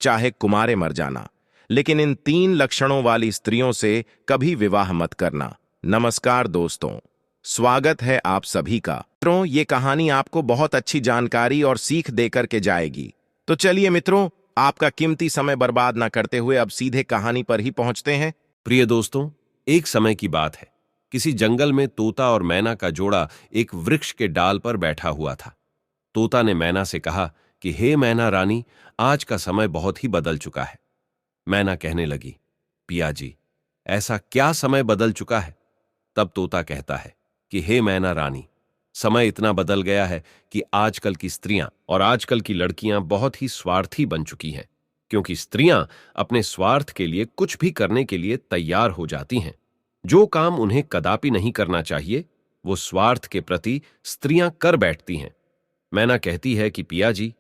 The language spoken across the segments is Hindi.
चाहे कुमारे मर जाना, लेकिन इन 3 लक्षणों वाली स्त्रियों से कभी विवाह मत करना। नमस्कार दोस्तों, स्वागत है आप सभी का। मित्रों, ये कहानी आपको बहुत अच्छी जानकारी और सीख देकर के जाएगी। तो चलिए मित्रों, आपका कीमती समय बर्बाद ना करते हुए अब सीधे कहानी पर ही पहुंचते हैं। प्रिय दोस्तों, एक समय की बात है। किसी जंगल में तोता और मैना का जोड़ा एक वृक्ष के डाल पर बैठा हुआ था। तोता ने मैना से कहा कि हे मैना रानी, आज का समय बहुत ही बदल चुका है। मैना कहने लगी, पिया जी, ऐसा क्या समय बदल चुका है? तब तोता कहता है कि हे मैना रानी, समय इतना बदल गया है कि आजकल की स्त्रियां और आजकल की लड़कियां बहुत ही स्वार्थी बन चुकी हैं, क्योंकि स्त्रियां अपने स्वार्थ के लिए कुछ भी करने के लिए तैयार हो जाती हैं। जो काम उन्हें कदापि नहीं करना चाहिए, वो स्वार्थ के प्रति स्त्रियां कर बैठती हैं। मैना कहती है कि पिया जी,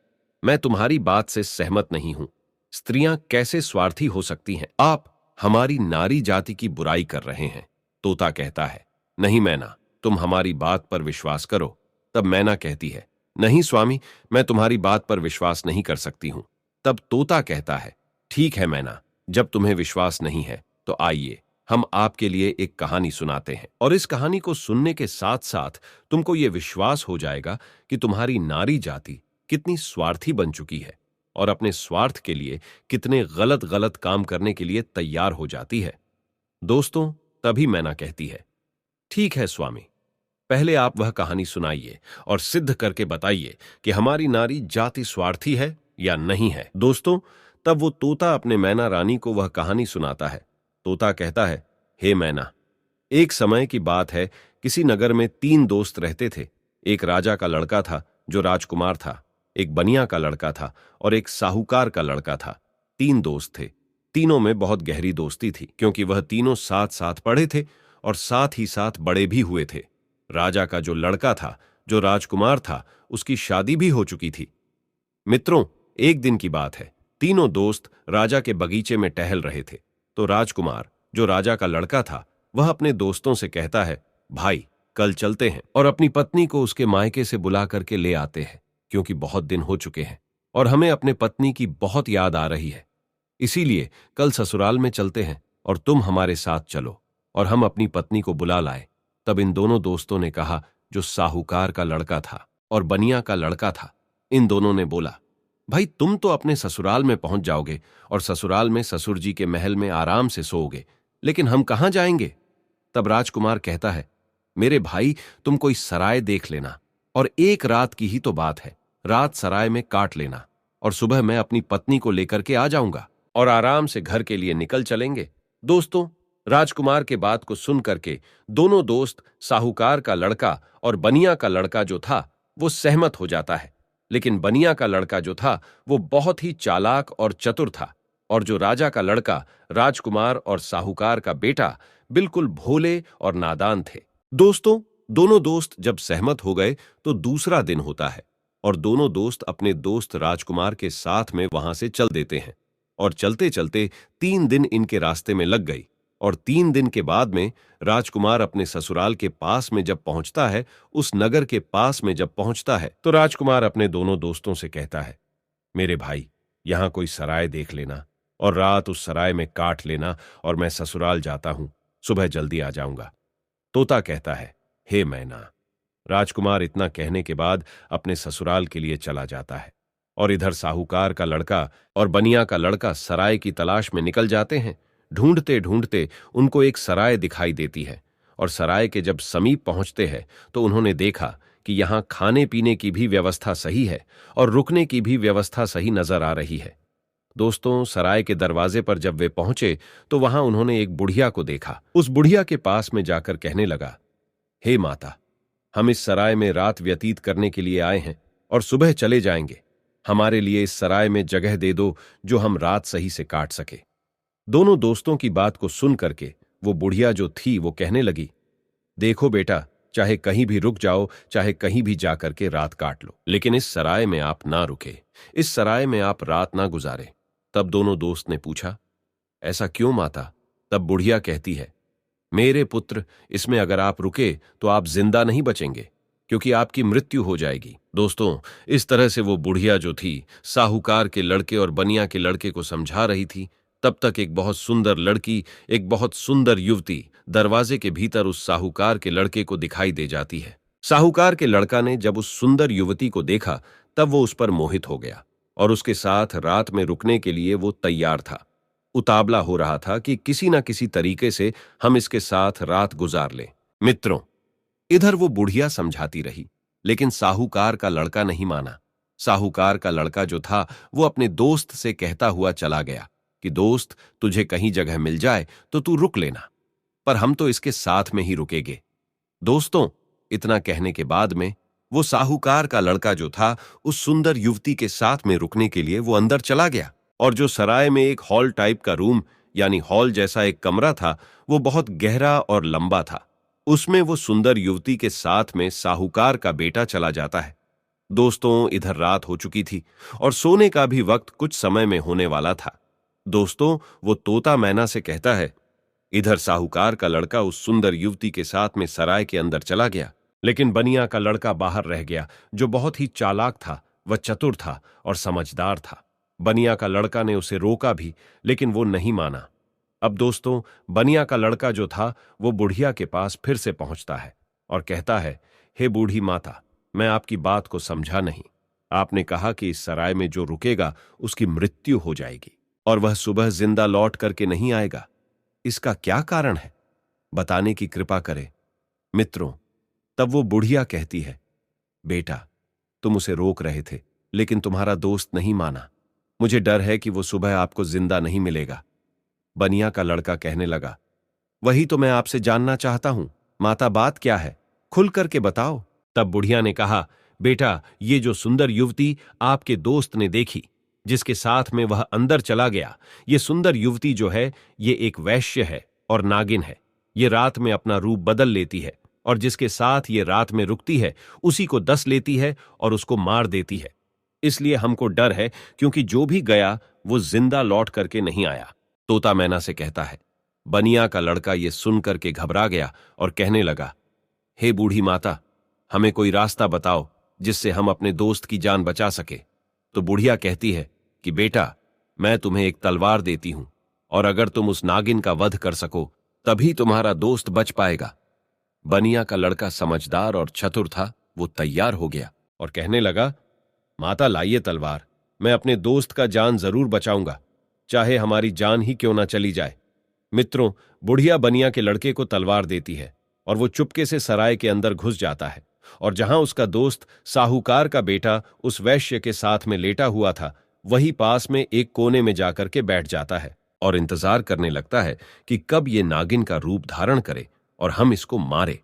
मैं तुम्हारी बात से सहमत नहीं हूं। स्त्रियां कैसे स्वार्थी हो सकती हैं? आप हमारी नारी जाति की बुराई कर रहे हैं। तोता कहता है, नहीं मैना, तुम हमारी बात पर विश्वास करो। तब मैना कहती है, नहीं स्वामी, मैं तुम्हारी बात पर विश्वास नहीं कर सकती हूं। तब तोता कहता है, ठीक है मैना, जब तुम्हें विश्वास नहीं है तो आइए हम आपके लिए एक कहानी सुनाते हैं, और इस कहानी को सुनने के साथ साथ तुमको ये विश्वास हो जाएगा कि तुम्हारी नारी जाति कितनी स्वार्थी बन चुकी है और अपने स्वार्थ के लिए कितने गलत गलत काम करने के लिए तैयार हो जाती है। दोस्तों, तभी मैना कहती है, ठीक है स्वामी, पहले आप वह कहानी सुनाइए और सिद्ध करके बताइए कि हमारी नारी जाति स्वार्थी है या नहीं है। दोस्तों, तब वो तोता अपने मैना रानी को वह कहानी सुनाता है। तोता कहता है, हे मैना, एक समय की बात है, किसी नगर में 3 दोस्त रहते थे। एक राजा का लड़का था जो राजकुमार था, एक बनिया का लड़का था और एक साहूकार का लड़का था। 3 दोस्त थे। तीनों में बहुत गहरी दोस्ती थी, क्योंकि वह तीनों साथ साथ पढ़े थे और साथ ही साथ बड़े भी हुए थे। राजा का जो लड़का था, जो राजकुमार था, उसकी शादी भी हो चुकी थी। मित्रों, एक दिन की बात है, तीनों दोस्त राजा के बगीचे में टहल रहे थे। तो राजकुमार, जो राजा का लड़का था, वह अपने दोस्तों से कहता है, भाई, कल चलते हैं और अपनी पत्नी को उसके मायके से बुला करके ले आते हैं, क्योंकि बहुत दिन हो चुके हैं और हमें अपने पत्नी की बहुत याद आ रही है। इसीलिए कल ससुराल में चलते हैं और तुम हमारे साथ चलो और हम अपनी पत्नी को बुला लाए। तब इन दोनों दोस्तों ने कहा, जो साहूकार का लड़का था और बनिया का लड़का था, इन दोनों ने बोला, भाई, तुम तो अपने ससुराल में पहुंच जाओगे और ससुराल में ससुर जी के महल में आराम से सोओगे, लेकिन हम कहां जाएंगे? तब राजकुमार कहता है, मेरे भाई, तुम कोई सराय देख लेना और एक रात की ही तो बात है, रात सराय में काट लेना और सुबह मैं अपनी पत्नी को लेकर के आ जाऊंगा और आराम से घर के लिए निकल चलेंगे। दोस्तों, राजकुमार के बात को सुन करके दोनों दोस्त, साहूकार का लड़का और बनिया का लड़का जो था, वो सहमत हो जाता है। लेकिन बनिया का लड़का जो था, वो बहुत ही चालाक और चतुर था, और जो राजा का लड़का, राजकुमार और साहूकार का बेटा, बिल्कुल भोले और नादान थे। दोस्तों, दोनों दोस्त जब सहमत हो गए तो दूसरा दिन होता है और दोनों दोस्त अपने दोस्त राजकुमार के साथ में वहां से चल देते हैं, और चलते चलते 3 दिन इनके रास्ते में लग गई। और 3 दिन के बाद में राजकुमार अपने ससुराल के पास में जब पहुंचता है, उस नगर के पास में जब पहुंचता है, तो राजकुमार अपने दोनों दोस्तों से कहता है, मेरे भाई, यहां कोई सराय देख लेना और रात उस सराय में काट लेना और मैं ससुराल जाता हूं, सुबह जल्दी आ जाऊंगा। तोता कहता है, हे मैना। राजकुमार इतना कहने के बाद अपने ससुराल के लिए चला जाता है, और इधर साहूकार का लड़का और बनिया का लड़का सराय की तलाश में निकल जाते हैं। ढूंढते ढूंढते उनको एक सराय दिखाई देती है, और सराय के जब समीप पहुंचते हैं तो उन्होंने देखा कि यहां खाने पीने की भी व्यवस्था सही है और रुकने की भी व्यवस्था सही नजर आ रही है। दोस्तों, सराय के दरवाजे पर जब वे पहुंचे तो वहां उन्होंने एक बुढ़िया को देखा। उस बुढ़िया के पास में जाकर कहने लगा, हे माता, हम इस सराय में रात व्यतीत करने के लिए आए हैं और सुबह चले जाएंगे। हमारे लिए इस सराय में जगह दे दो जो हम रात सही से काट सके। दोनों दोस्तों की बात को सुन करके वो बुढ़िया जो थी, वो कहने लगी, देखो बेटा, चाहे कहीं भी रुक जाओ, चाहे कहीं भी जाकर के रात काट लो, लेकिन इस सराय में आप ना रुके, इस सराय में आप रात ना गुजारे। तब दोनों दोस्त ने पूछा, ऐसा क्यों माता? तब बुढ़िया कहती है, मेरे पुत्र, इसमें अगर आप रुके तो आप जिंदा नहीं बचेंगे, क्योंकि आपकी मृत्यु हो जाएगी। दोस्तों, इस तरह से वो बुढ़िया जो थी साहूकार के लड़के और बनिया के लड़के को समझा रही थी। तब तक एक बहुत सुंदर लड़की, एक बहुत सुंदर युवती दरवाजे के भीतर उस साहूकार के लड़के को दिखाई दे जाती है। साहूकार के लड़का ने जब उस सुंदर युवती को देखा तब वो उस पर मोहित हो गया और उसके साथ रात में रुकने के लिए वो तैयार था। उतावला हो रहा था कि किसी न किसी तरीके से हम इसके साथ रात गुजार लें। मित्रों, इधर वो बुढ़िया समझाती रही, लेकिन साहूकार का लड़का नहीं माना। साहूकार का लड़का जो था वो अपने दोस्त से कहता हुआ चला गया कि दोस्त, तुझे कहीं जगह मिल जाए तो तू रुक लेना, पर हम तो इसके साथ में ही रुकेंगे। दोस्तों, इतना कहने के बाद में वो साहूकार का लड़का जो था उस सुंदर युवती के साथ में रुकने के लिए वो अंदर चला गया। और जो सराय में एक हॉल टाइप का रूम यानी हॉल जैसा एक कमरा था, वो बहुत गहरा और लंबा था। उसमें वो सुंदर युवती के साथ में साहूकार का बेटा चला जाता है। दोस्तों, इधर रात हो चुकी थी और सोने का भी वक्त कुछ समय में होने वाला था। दोस्तों, वो तोता मैना से कहता है, इधर साहूकार का लड़का उस सुंदर युवती के साथ में सराय के अंदर चला गया, लेकिन बनिया का लड़का बाहर रह गया, जो बहुत ही चालाक था, वह चतुर था और समझदार था। बनिया का लड़का ने उसे रोका भी, लेकिन वो नहीं माना। अब दोस्तों, बनिया का लड़का जो था वो बुढ़िया के पास फिर से पहुंचता है और कहता है, हे बूढ़ी माता, मैं आपकी बात को समझा नहीं। आपने कहा कि इस सराय में जो रुकेगा उसकी मृत्यु हो जाएगी और वह सुबह जिंदा लौट करके नहीं आएगा। इसका क्या कारण है? बताने की कृपा करें। मित्रों, तब वो बुढ़िया कहती है, बेटा, तुम उसे रोक रहे थे, लेकिन तुम्हारा दोस्त नहीं माना। मुझे डर है कि वो सुबह आपको जिंदा नहीं मिलेगा। बनिया का लड़का कहने लगा, वही तो मैं आपसे जानना चाहता हूं, माता, बात क्या है? खुल करके बताओ। तब बुढ़िया ने कहा, बेटा, ये जो सुंदर युवती आपके दोस्त ने देखी, जिसके साथ में वह अंदर चला गया, ये सुंदर युवती जो है ये एक वैश्य है और नागिन है। ये रात में अपना रूप बदल लेती है और जिसके साथ ये रात में रुकती है उसी को डस लेती है और उसको मार देती है। इसलिए हमको डर है, क्योंकि जो भी गया वो जिंदा लौट करके नहीं आया। तोता मैना से कहता है। बनिया का लड़का ये सुन करके घबरा गया और कहने लगा, हे बूढ़ी माता, हमें कोई रास्ता बताओ जिससे हम अपने दोस्त की जान बचा सके। तो बुढ़िया कहती है कि बेटा, मैं तुम्हें एक तलवार देती हूं और अगर तुम उस नागिन का वध कर सको तभी तुम्हारा दोस्त बच पाएगा। बनिया का लड़का समझदार और चतुर था, वो तैयार हो गया और कहने लगा, माता, लाइए तलवार, मैं अपने दोस्त का जान जरूर बचाऊंगा, चाहे हमारी जान ही क्यों ना चली जाए। मित्रों, बुढ़िया बनिया के लड़के को तलवार देती है और वो चुपके से सराय के अंदर घुस जाता है और जहां उसका दोस्त साहूकार का बेटा उस वैश्य के साथ में लेटा हुआ था, वही पास में एक कोने में जाकर के बैठ जाता है और इंतजार करने लगता है कि कब ये नागिन का रूप धारण करे और हम इसको मारे।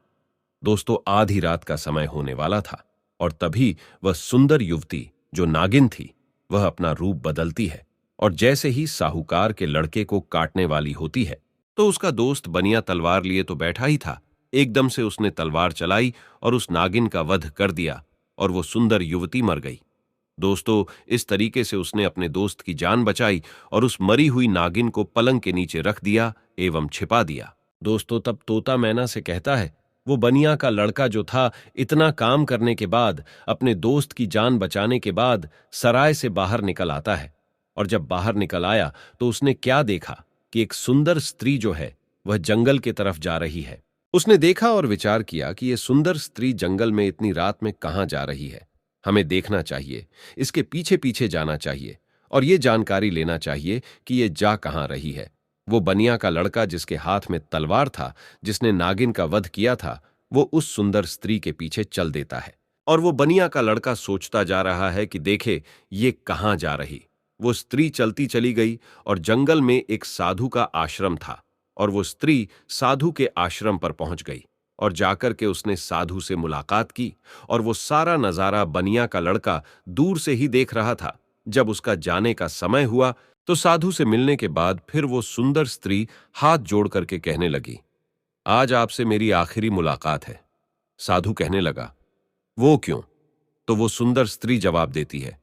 दोस्तों, आधी रात का समय होने वाला था और तभी वह सुंदर युवती जो नागिन थी वह अपना रूप बदलती है और जैसे ही साहूकार के लड़के को काटने वाली होती है तो उसका दोस्त बनिया तलवार लिए तो बैठा ही था, एकदम से उसने तलवार चलाई और उस नागिन का वध कर दिया और वो सुंदर युवती मर गई। दोस्तों, इस तरीके से उसने अपने दोस्त की जान बचाई और उस मरी हुई नागिन को पलंग के नीचे रख दिया एवं छिपा दिया। दोस्तों, तब तोता मैना से कहता है, वो बनिया का लड़का जो था इतना काम करने के बाद, अपने दोस्त की जान बचाने के बाद सराय से बाहर निकल आता है और जब बाहर निकल आया तो उसने क्या देखा कि एक सुंदर स्त्री जो है वह जंगल की तरफ जा रही है। उसने देखा और विचार किया कि यह सुंदर स्त्री जंगल में इतनी रात में कहां जा रही है। हमें देखना चाहिए, इसके पीछे पीछे जाना चाहिए और ये जानकारी लेना चाहिए कि ये जा कहां रही है। वो बनिया का लड़का जिसके हाथ में तलवार था, जिसने नागिन का वध किया था, वो उस सुंदर स्त्री के पीछे चल देता है और वो बनिया का लड़का सोचता जा रहा है कि देखे ये कहां जा रही। वो स्त्री चलती चली गई और जंगल में एक साधु का आश्रम था और वो स्त्री साधु के आश्रम पर पहुंच गई और जाकर के उसने साधु से मुलाकात की और वो सारा नजारा बनिया का लड़का दूर से ही देख रहा था। जब उसका जाने का समय हुआ तो साधु से मिलने के बाद फिर वो सुंदर स्त्री हाथ जोड़ करके कहने लगी, आज आपसे मेरी आखिरी मुलाकात है। साधु कहने लगा, वो क्यों? तो वो सुंदर स्त्री जवाब देती है,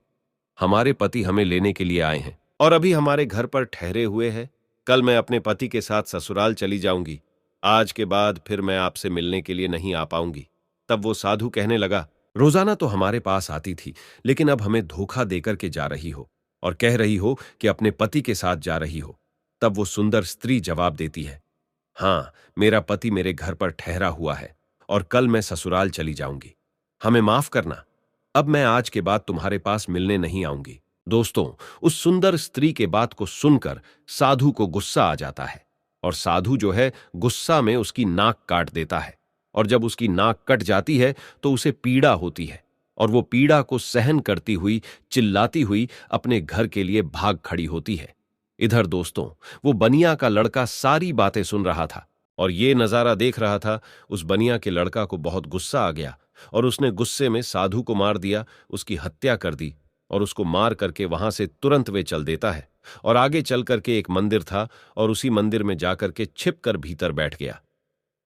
हमारे पति हमें लेने के लिए आए हैं और अभी हमारे घर पर ठहरे हुए हैं। कल मैं अपने पति के साथ ससुराल चली जाऊंगी। आज के बाद फिर मैं आपसे मिलने के लिए नहीं आ पाऊंगी। तब वो साधु कहने लगा, रोजाना तो हमारे पास आती थी, लेकिन अब हमें धोखा देकर के जा रही हो और कह रही हो कि अपने पति के साथ जा रही हो। तब वो सुंदर स्त्री जवाब देती है, हाँ, मेरा पति मेरे घर पर ठहरा हुआ है और कल मैं ससुराल चली जाऊंगी। हमें माफ करना, अब मैं आज के बाद तुम्हारे पास मिलने नहीं आऊंगी। दोस्तों, उस सुंदर स्त्री के बात को सुनकर साधु को गुस्सा आ जाता है और साधु जो है गुस्सा में उसकी नाक काट देता है। और जब उसकी नाक कट जाती है तो उसे पीड़ा होती है और वो पीड़ा को सहन करती हुई चिल्लाती हुई अपने घर के लिए भाग खड़ी होती है। इधर दोस्तों, वो बनिया का लड़का सारी बातें सुन रहा था और ये नजारा देख रहा था। उस बनिया के लड़का को बहुत गुस्सा आ गया और उसने गुस्से में साधु को मार दिया, उसकी हत्या कर दी और उसको मार करके वहां से तुरंत वे चल देता है और आगे चल करके एक मंदिर था और उसी मंदिर में जाकर के छिप कर भीतर बैठ गया।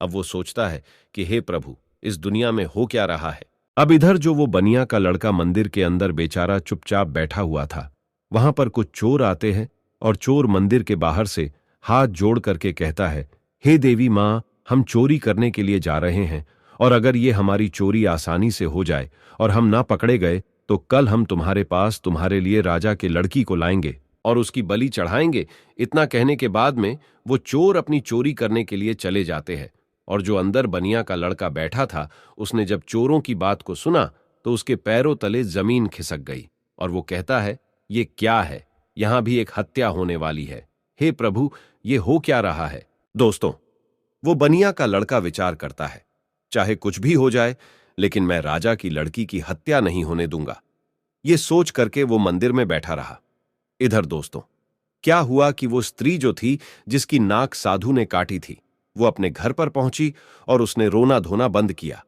अब वो सोचता है कि हे प्रभु, इस दुनिया में हो क्या रहा है। अब इधर जो वो बनिया का लड़का मंदिर के अंदर बेचारा चुपचाप बैठा हुआ था, वहां पर कुछ चोर आते हैं और चोर मंदिर के बाहर से हाथ जोड़ करके कहता है, हे देवी मां, हम चोरी करने के लिए जा रहे हैं और अगर ये हमारी चोरी आसानी से हो जाए और हम ना पकड़े गए तो कल हम तुम्हारे पास तुम्हारे लिए राजा के लड़की को लाएंगे और उसकी बलि चढ़ाएंगे। इतना कहने के बाद में वो चोर अपनी चोरी करने के लिए चले जाते हैं और जो अंदर बनिया का लड़का बैठा था, उसने जब चोरों की बात को सुना तो उसके पैरों तले जमीन खिसक गई और वो कहता है, ये क्या है, यहां भी एक हत्या होने वाली है। हे प्रभु, ये हो क्या रहा है। दोस्तों, वो बनिया का लड़का विचार करता है, चाहे कुछ भी हो जाए लेकिन मैं राजा की लड़की की हत्या नहीं होने दूंगा। ये सोच करके वो मंदिर में बैठा रहा। इधर दोस्तों, क्या हुआ कि वो स्त्री जो थी जिसकी नाक साधु ने काटी थी, वो अपने घर पर पहुंची और उसने रोना धोना बंद किया।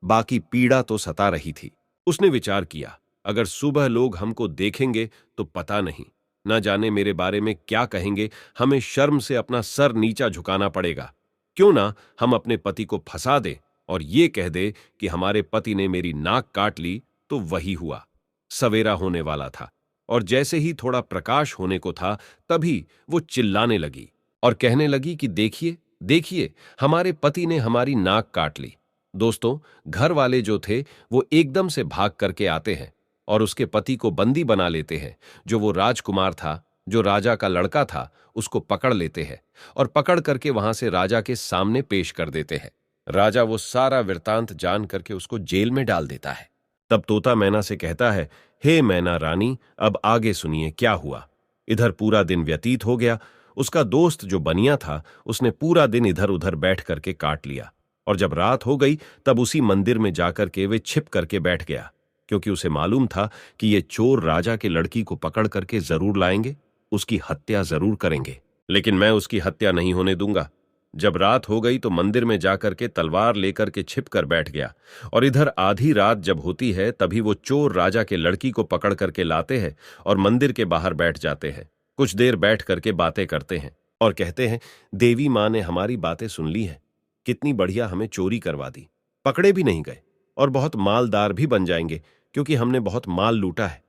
बाकी पीड़ा तो सता रही थी। उसने विचार किया, अगर सुबह लोग हमको देखेंगे तो पता नहीं, न जाने मेरे बारे में क्या कहेंगे, हमें शर्म से अपना सर नीचा झुकाना पड़ेगा। क्यों ना हम अपने पति को फंसा दें और ये कह दे कि हमारे पति ने मेरी नाक काट ली। तो वही हुआ। सवेरा होने वाला था और जैसे ही थोड़ा प्रकाश होने को था, तभी वो चिल्लाने लगी और कहने लगी कि देखिए देखिए, हमारे पति ने हमारी नाक काट ली। दोस्तों, घर वाले जो थे वो एकदम से भाग करके आते हैं और उसके पति को बंदी बना लेते हैं। जो वो राजकुमार था, जो राजा का लड़का था, उसको पकड़ लेते हैं और पकड़ करके वहां से राजा के सामने पेश कर देते हैं। राजा वो सारा वृतांत जान करके उसको जेल में डाल देता है। तब तोता मैना से कहता है, हे मैना रानी, अब आगे सुनिए क्या हुआ। इधर पूरा दिन व्यतीत हो गया। उसका दोस्त जो बनिया था, उसने पूरा दिन इधर उधर बैठ करके काट लिया और जब रात हो गई तब उसी मंदिर में जाकर के वे छिप करके बैठ गया, क्योंकि उसे मालूम था कि ये चोर राजा के लड़की को पकड़ करके जरूर लाएंगे, उसकी हत्या जरूर करेंगे, लेकिन मैं उसकी हत्या नहीं होने दूंगा। जब रात हो गई तो मंदिर में जाकर के तलवार लेकर के छिप कर बैठ गया और इधर आधी रात जब होती है तभी वो चोर राजा के लड़की को पकड़ करके लाते हैं और मंदिर के बाहर बैठ जाते हैं। कुछ देर बैठ करके बातें करते हैं और कहते हैं, देवी मां ने हमारी बातें सुन ली है, कितनी बढ़िया हमें चोरी करवा दी, पकड़े भी नहीं गए और बहुत मालदार भी बन जाएंगे क्योंकि हमने बहुत माल लूटा है।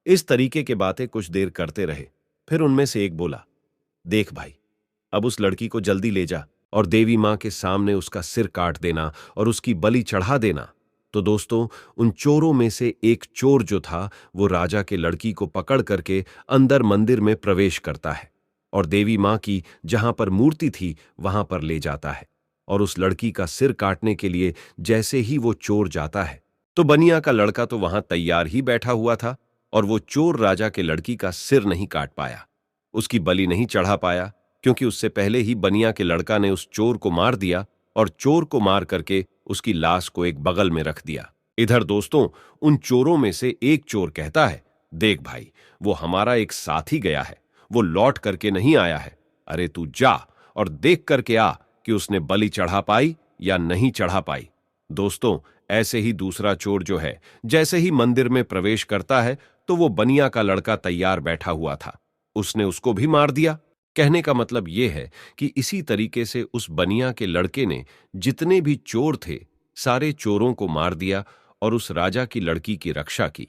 इस तरीके के बातें कुछ देर करते रहे। फिर उनमें से एक बोला, देख भाई, अब उस लड़की को जल्दी ले जा और देवी मां के सामने उसका सिर काट देना और उसकी बलि चढ़ा देना। तो दोस्तों, उन चोरों में से एक चोर जो था वो राजा के लड़की को पकड़ करके अंदर मंदिर में प्रवेश करता है और देवी मां की जहां पर मूर्ति थी वहां पर ले जाता है और उस लड़की का सिर काटने के लिए जैसे ही वो चोर जाता है तो बनिया का लड़का तो वहां तैयार ही बैठा हुआ था और वो चोर राजा के लड़की का सिर नहीं काट पाया, उसकी बलि नहीं चढ़ा पाया, क्योंकि उससे पहले ही बनिया के लड़का ने उस चोर को मार दिया और चोर को मार करके उसकी लाश को एक बगल में रख दिया। इधर दोस्तों, उन चोरों में से एक चोर कहता है, देख भाई, वो हमारा एक साथी गया है, वो लौट करके नहीं आया है। अरे तू जा और देख करके आ कि उसने बलि चढ़ा पाई या नहीं चढ़ा पाई। दोस्तों, ऐसे ही दूसरा चोर जो है जैसे ही मंदिर में प्रवेश करता है तो वो बनिया का लड़का तैयार बैठा हुआ था, उसने उसको भी मार दिया। कहने का मतलब यह है कि इसी तरीके से उस बनिया के लड़के ने जितने भी चोर थे सारे चोरों को मार दिया और उस राजा की लड़की की रक्षा की।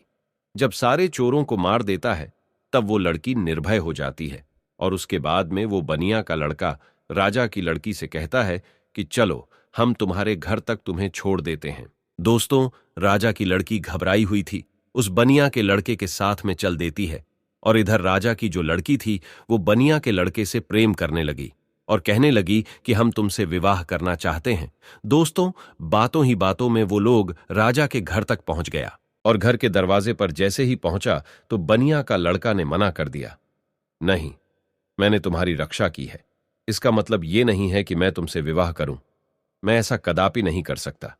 जब सारे चोरों को मार देता है तब वो लड़की निर्भय हो जाती है और उसके बाद में वो बनिया का लड़का राजा की लड़की से कहता है कि चलो, हम तुम्हारे घर तक तुम्हें छोड़ देते हैं। दोस्तों, राजा की लड़की घबराई हुई थी, उस बनिया के लड़के के साथ में चल देती है। और इधर राजा की जो लड़की थी वो बनिया के लड़के से प्रेम करने लगी और कहने लगी कि हम तुमसे विवाह करना चाहते हैं। दोस्तों, बातों ही बातों में वो लोग राजा के घर तक पहुंच गया और घर के दरवाजे पर जैसे ही पहुंचा तो बनिया का लड़का ने मना कर दिया। नहीं, मैंने तुम्हारी रक्षा की है, इसका मतलब ये नहीं है कि मैं तुमसे विवाह करूं। मैं ऐसा कदापि नहीं कर सकता।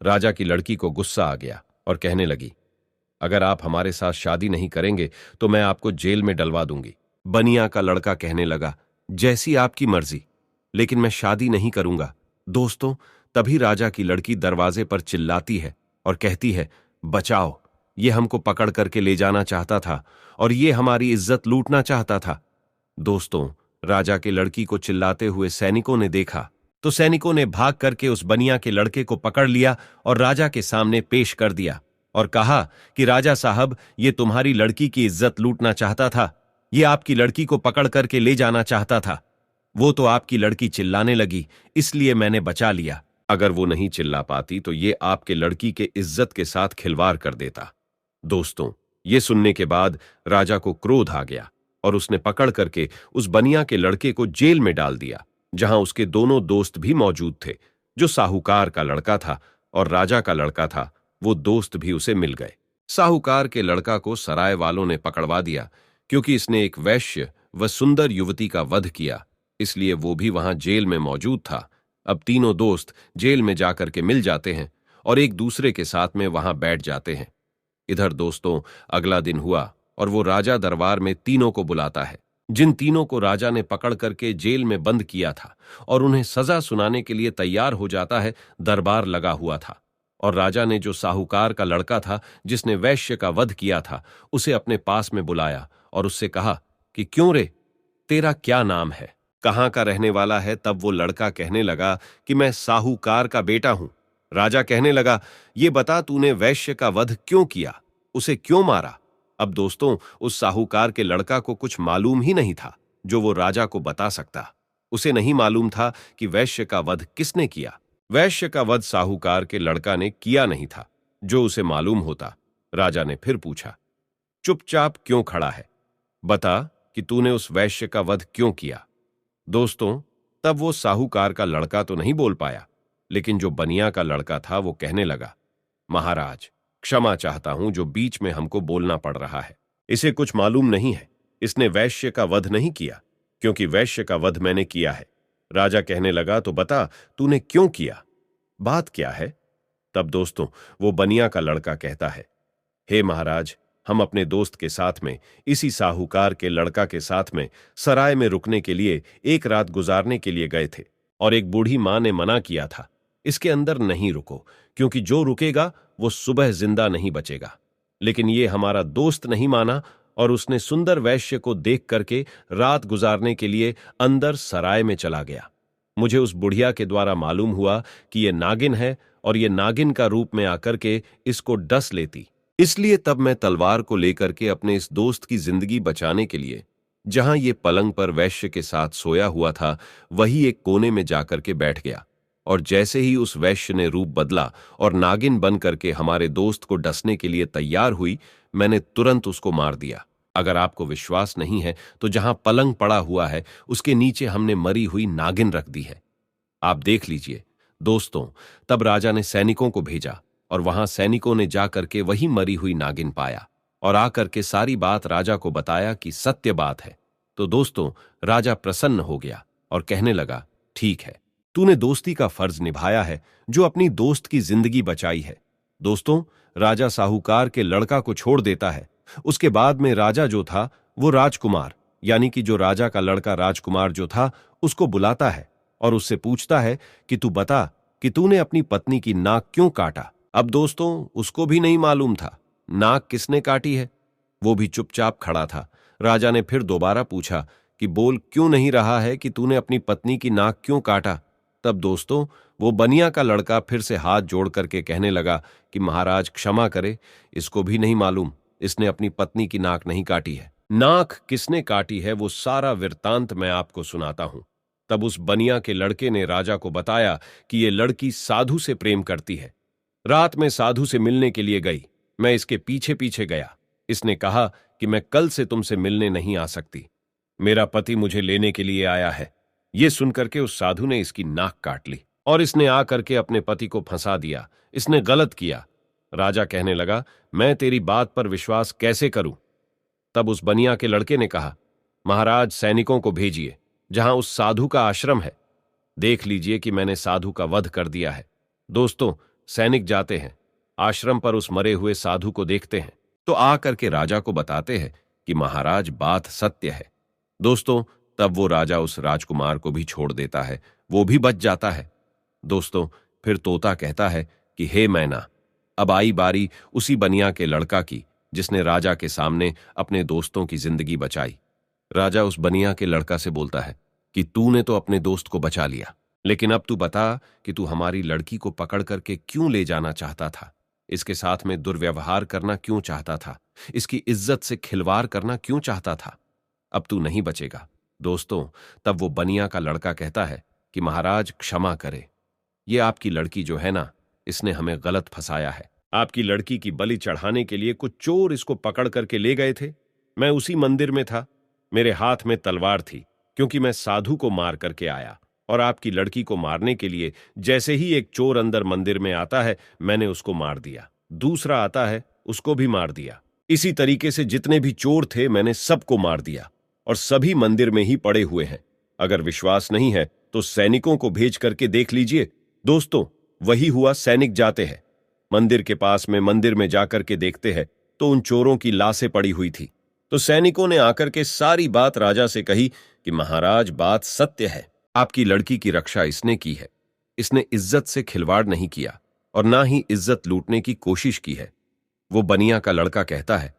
राजा की लड़की को गुस्सा आ गया और कहने लगी, अगर आप हमारे साथ शादी नहीं करेंगे तो मैं आपको जेल में डलवा दूंगी। बनिया का लड़का कहने लगा, जैसी आपकी मर्जी, लेकिन मैं शादी नहीं करूंगा। दोस्तों, तभी राजा की लड़की दरवाजे पर चिल्लाती है और कहती है, बचाओ, ये हमको पकड़ करके ले जाना चाहता था और ये हमारी इज्जत लूटना चाहता था। दोस्तों, राजा के लड़की को चिल्लाते हुए सैनिकों ने देखा तो सैनिकों ने भाग करके उस बनिया के लड़के को पकड़ लिया और राजा के सामने पेश कर दिया और कहा कि राजा साहब, ये तुम्हारी लड़की की इज्जत लूटना चाहता था, ये आपकी लड़की को पकड़ करके ले जाना चाहता था। वो तो आपकी लड़की चिल्लाने लगी, इसलिए मैंने बचा लिया। अगर वो नहीं चिल्ला पाती तो ये आपके लड़की के इज्जत के साथ खिलवाड़ कर देता। दोस्तों, ये सुनने के बाद राजा को क्रोध आ गया और उसने पकड़ करके उस बनिया के लड़के को जेल में डाल दिया, जहां उसके दोनों दोस्त भी मौजूद थे। जो साहूकार का लड़का था और राजा का लड़का था, वो दोस्त भी उसे मिल गए। साहूकार के लड़का को सराय वालों ने पकड़वा दिया क्योंकि इसने एक वैश्य व सुंदर युवती का वध किया, इसलिए वो भी वहां जेल में मौजूद था। अब तीनों दोस्त जेल में जाकर के मिल जाते हैं और एक दूसरे के साथ में वहां बैठ जाते हैं। इधर दोस्तों, अगला दिन हुआ और वो राजा दरबार में तीनों को बुलाता है, जिन तीनों को राजा ने पकड़ करके जेल में बंद किया था, और उन्हें सजा सुनाने के लिए तैयार हो जाता है। दरबार लगा हुआ था और राजा ने जो साहूकार का लड़का था जिसने वैश्य का वध किया था, उसे अपने पास में बुलाया और उससे कहा कि क्यों रे, तेरा क्या नाम है, कहाँ का रहने वाला है। तब वो लड़का कहने लगा कि मैं साहूकार का बेटा हूं। राजा कहने लगा, ये बता, तूने वैश्य का वध क्यों किया, उसे क्यों मारा। अब दोस्तों, उस साहूकार के लड़का को कुछ मालूम ही नहीं था जो वो राजा को बता सकता। उसे नहीं मालूम था कि वैश्य का वध किसने किया। वैश्य का वध साहूकार के लड़का ने किया नहीं था, जो उसे मालूम होता। राजा ने फिर पूछा, चुपचाप क्यों खड़ा है, बता कि तूने उस वैश्य का वध क्यों किया। दोस्तों, तब वो साहूकार का लड़का तो नहीं बोल पाया, लेकिन जो बनिया का लड़का था वो कहने लगा, महाराज, क्षमा चाहता हूं, जो बीच में हमको बोलना पड़ रहा है। इसे कुछ मालूम नहीं है, इसने वैश्य का वध नहीं किया, क्योंकि वैश्य का वध मैंने किया है। राजा कहने लगा, तो बता, तूने क्यों किया, बात क्या है। तब दोस्तों, वो बनिया का लड़का कहता है, हे महाराज, हम अपने दोस्त के साथ में, इसी साहूकार के लड़का के साथ में सराय में रुकने के लिए एक रात गुजारने के लिए गए थे और एक बूढ़ी मां ने मना किया था, इसके अंदर नहीं रुको, क्योंकि जो रुकेगा वो सुबह जिंदा नहीं बचेगा। लेकिन ये हमारा दोस्त नहीं माना और उसने सुंदर वैश्य को देख करके रात गुजारने के लिए अंदर सराय में चला गया। मुझे उस बुढ़िया के द्वारा मालूम हुआ कि ये नागिन है और ये नागिन का रूप में आकर के इसको डस लेती, इसलिए तब मैं तलवार को लेकर के अपने इस दोस्त की जिंदगी बचाने के लिए, जहां ये पलंग पर वैश्य के साथ सोया हुआ था, वही एक कोने में जाकर के बैठ गया। और जैसे ही उस वैश्य ने रूप बदला और नागिन बन करके हमारे दोस्त को डसने के लिए तैयार हुई, मैंने तुरंत उसको मार दिया। अगर आपको विश्वास नहीं है तो जहां पलंग पड़ा हुआ है उसके नीचे हमने मरी हुई नागिन रख दी है, आप देख लीजिए। दोस्तों, तब राजा ने सैनिकों को भेजा और वहां सैनिकों ने जाकर के वही मरी हुई नागिन पाया और आकर के सारी बात राजा को बताया कि सत्य बात है। तो दोस्तों, राजा प्रसन्न हो गया और कहने लगा, ठीक है, तूने दोस्ती का फर्ज निभाया है, जो अपनी दोस्त की जिंदगी बचाई है। दोस्तों, राजा साहूकार के लड़का को छोड़ देता है। उसके बाद में राजा जो था वो राजकुमार, यानी कि जो राजा का लड़का राजकुमार जो था, उसको बुलाता है और उससे पूछता है कि तू बता कि तूने अपनी पत्नी की नाक क्यों काटा। अब दोस्तों, उसको भी नहीं मालूम था नाक किसने काटी है, वो भी चुपचाप खड़ा था। राजा ने फिर दोबारा पूछा कि बोल, क्यों नहीं रहा है कि तूने अपनी पत्नी की नाक क्यों काटा। तब दोस्तों, वो बनिया का लड़का फिर से हाथ जोड़ करके कहने लगा कि महाराज क्षमा करे, इसको भी नहीं मालूम, इसने अपनी पत्नी की नाक नहीं काटी है। नाक किसने काटी है वो सारा वृत्तांत मैं आपको सुनाता हूं। तब उस बनिया के लड़के ने राजा को बताया कि ये लड़की साधु से प्रेम करती है रात में साधु से मिलने के लिए गई। मैं इसके पीछे पीछे गया। इसने कहा कि मैं कल से तुमसे मिलने नहीं आ सकती। मेरा पति मुझे लेने के लिए आया है। ये सुनकर के उस साधु ने इसकी नाक काट ली और इसने आकर के अपने पति को फंसा दिया। इसने गलत किया। राजा कहने लगा, मैं तेरी बात पर विश्वास कैसे करूं? तब उस बनिया के लड़के ने कहा, महाराज, सैनिकों को भेजिए जहां उस साधु का आश्रम है। देख लीजिए कि मैंने साधु का वध कर दिया है। दोस्तों, सैनिक जाते हैं, आश्रम पर उस मरे हुए साधु को देखते हैं, तो आकर के राजा को बताते हैं कि महाराज, बात सत्य है। दोस्तों, तब वो राजा उस राजकुमार को भी छोड़ देता है, वो भी बच जाता है। दोस्तों, फिर तोता कहता है कि हे मैना, अब आई बारी उसी बनिया के लड़का की जिसने राजा के सामने अपने दोस्तों की जिंदगी बचाई। राजा उस बनिया के लड़का से बोलता है कि तूने तो अपने दोस्त को बचा लिया, लेकिन अब तू बता कि तू हमारी लड़की को पकड़ करके क्यों ले जाना चाहता था? इसके साथ में दुर्व्यवहार करना क्यों चाहता था? इसकी इज्जत से खिलवाड़ करना क्यों चाहता था? अब तू नहीं बचेगा। दोस्तों, तब वो बनिया का लड़का कहता है कि महाराज, क्षमा करे, ये आपकी लड़की जो है ना, इसने हमें गलत फंसाया है। आपकी लड़की की बलि चढ़ाने के लिए कुछ चोर इसको पकड़ करके ले गए थे। मैं उसी मंदिर में था, मेरे हाथ में तलवार थी, क्योंकि मैं साधु को मार करके आया, और आपकी लड़की को मारने के लिए जैसे ही एक चोर अंदर मंदिर में आता है, मैंने उसको मार दिया। दूसरा आता है, उसको भी मार दिया। इसी तरीके से जितने भी चोर थे, मैंने सबको मार दिया, और सभी मंदिर में ही पड़े हुए हैं। अगर विश्वास नहीं है तो सैनिकों को भेज करके देख लीजिए। दोस्तों, वही हुआ। सैनिक जाते हैं मंदिर के पास में, मंदिर में जाकर के देखते हैं तो उन चोरों की लाशें पड़ी हुई थी। तो सैनिकों ने आकर के सारी बात राजा से कही कि महाराज, बात सत्य है, आपकी लड़की की रक्षा इसने की है। इसने इज्जत से खिलवाड़ नहीं किया और ना ही इज्जत लूटने की कोशिश की है। वो बनिया का लड़का कहता है,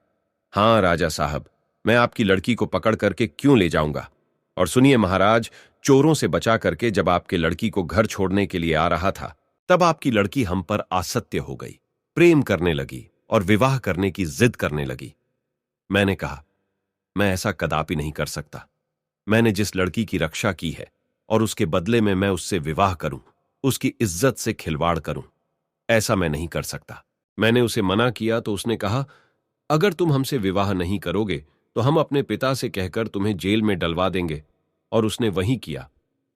हाँ राजा साहब, मैं आपकी लड़की को पकड़ करके क्यों ले जाऊंगा? और सुनिए महाराज, चोरों से बचा करके जब आपके लड़की को घर छोड़ने के लिए आ रहा था, तब आपकी लड़की हम पर आसक्ति हो गई, प्रेम करने लगी और विवाह करने की जिद करने लगी। मैंने कहा, मैं ऐसा कदापि नहीं कर सकता। मैंने जिस लड़की की रक्षा की है और उसके बदले में मैं उससे विवाह करूं, उसकी इज्जत से खिलवाड़ करूं, ऐसा मैं नहीं कर सकता। मैंने उसे मना किया तो उसने कहा, अगर तुम हमसे विवाह नहीं करोगे तो हम अपने पिता से कहकर तुम्हें जेल में डलवा देंगे। और उसने वही किया।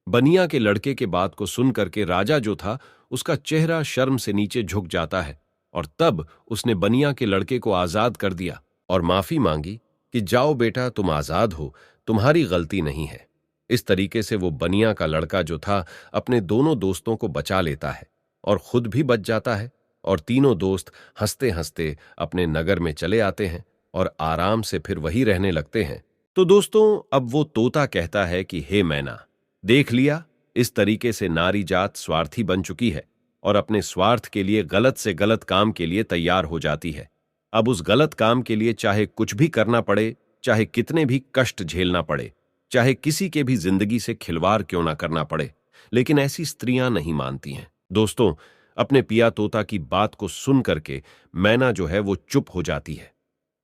बनिया के लड़के के बात को सुन करके राजा जो था, उसका चेहरा शर्म से नीचे झुक जाता है, और तब उसने बनिया के लड़के को आजाद कर दिया और माफी मांगी कि जाओ बेटा, तुम आजाद हो, तुम्हारी गलती नहीं है। इस तरीके से वो बनिया का लड़का जो था, अपने दोनों दोस्तों को बचा लेता है और खुद भी बच जाता है, और तीनों दोस्त हंसते हंसते अपने नगर में चले आते हैं और आराम से फिर वही रहने लगते हैं। तो दोस्तों, अब वो तोता कहता है कि हे मैना, देख लिया, इस तरीके से नारी जात स्वार्थी बन चुकी है और अपने स्वार्थ के लिए गलत से गलत काम के लिए तैयार हो जाती है। अब उस गलत काम के लिए चाहे कुछ भी करना पड़े, चाहे कितने भी कष्ट झेलना पड़े, चाहे किसी के भी जिंदगी से खिलवाड़ क्यों ना करना पड़े, लेकिन ऐसी स्त्रियां नहीं मानती हैं। दोस्तों, अपने पिया तोता की बात को सुन करके मैना जो है वो चुप हो जाती है।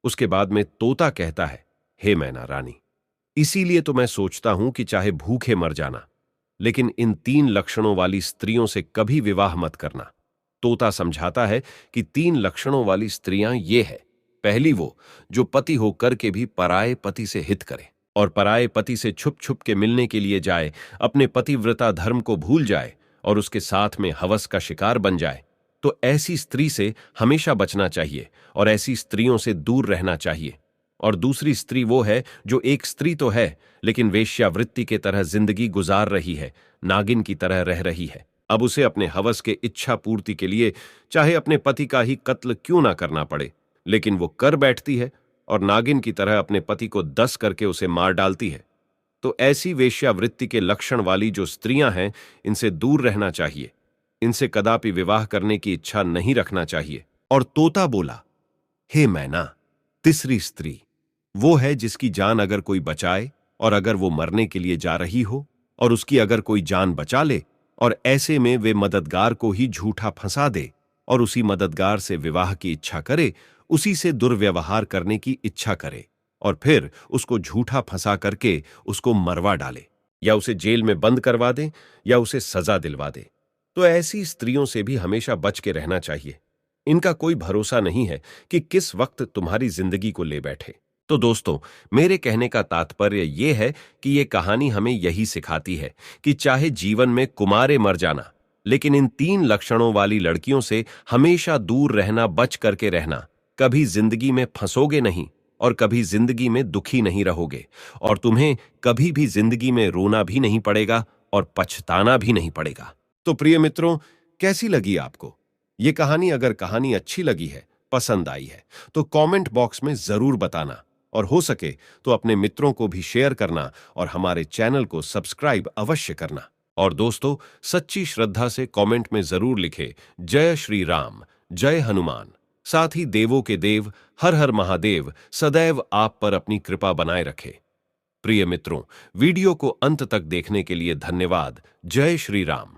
उसके बाद में तोता कहता है, हे मैना रानी, इसीलिए तो मैं सोचता हूं कि चाहे भूखे मर जाना, लेकिन इन 3 लक्षणों वाली स्त्रियों से कभी विवाह मत करना। तोता समझाता है कि 3 लक्षणों वाली स्त्रियां ये है। पहली, वो जो पति होकर के भी पराये पति से हित करे और पराये पति से छुप छुप के मिलने के लिए जाए, अपने पतिव्रता धर्म को भूल जाए और उसके साथ में हवस का शिकार बन जाए। तो ऐसी स्त्री से हमेशा बचना चाहिए और ऐसी स्त्रियों से दूर रहना चाहिए। और दूसरी स्त्री वो है जो एक स्त्री तो है, लेकिन वेश्यावृत्ति के तरह जिंदगी गुजार रही है, नागिन की तरह रह रही है। अब उसे अपने हवस के इच्छा पूर्ति के लिए चाहे अपने पति का ही कत्ल क्यों ना करना पड़े, लेकिन वो कर बैठती है और नागिन की तरह अपने पति को दस करके उसे मार डालती है। तो ऐसी वेश्यावृत्ति के लक्षण वाली जो स्त्रियां हैं, इनसे दूर रहना चाहिए, इनसे कदापि विवाह करने की इच्छा नहीं रखना चाहिए। और तोता बोला, हे मैना, तीसरी स्त्री वो है जिसकी जान अगर कोई बचाए और अगर वो मरने के लिए जा रही हो और उसकी अगर कोई जान बचा ले, और ऐसे में वे मददगार को ही झूठा फंसा दे और उसी मददगार से विवाह की इच्छा करे, उसी से दुर्व्यवहार करने की इच्छा करे और फिर उसको झूठा फंसा करके उसको मरवा डाले, या उसे जेल में बंद करवा दे या उसे सजा दिलवा दे। तो ऐसी स्त्रियों से भी हमेशा बच के रहना चाहिए। इनका कोई भरोसा नहीं है कि किस वक्त तुम्हारी जिंदगी को ले बैठे। तो दोस्तों, मेरे कहने का तात्पर्य यह है कि ये कहानी हमें यही सिखाती है कि चाहे जीवन में कुमारे मर जाना, लेकिन इन 3 लक्षणों वाली लड़कियों से हमेशा दूर रहना, बच करके रहना। कभी जिंदगी में फंसोगे नहीं और कभी जिंदगी में दुखी नहीं रहोगे, और तुम्हें कभी भी जिंदगी में रोना भी नहीं पड़ेगा और पछताना भी नहीं पड़ेगा। तो प्रिय मित्रों, कैसी लगी आपको ये कहानी? अगर कहानी अच्छी लगी है, पसंद आई है, तो कमेंट बॉक्स में जरूर बताना, और हो सके तो अपने मित्रों को भी शेयर करना और हमारे चैनल को सब्सक्राइब अवश्य करना। और दोस्तों, सच्ची श्रद्धा से कमेंट में जरूर लिखे जय श्री राम, जय हनुमान। साथ ही देवों के देव हर हर महादेव सदैव आप पर अपनी कृपा बनाए रखे। प्रिय मित्रों, वीडियो को अंत तक देखने के लिए धन्यवाद। जय श्री राम।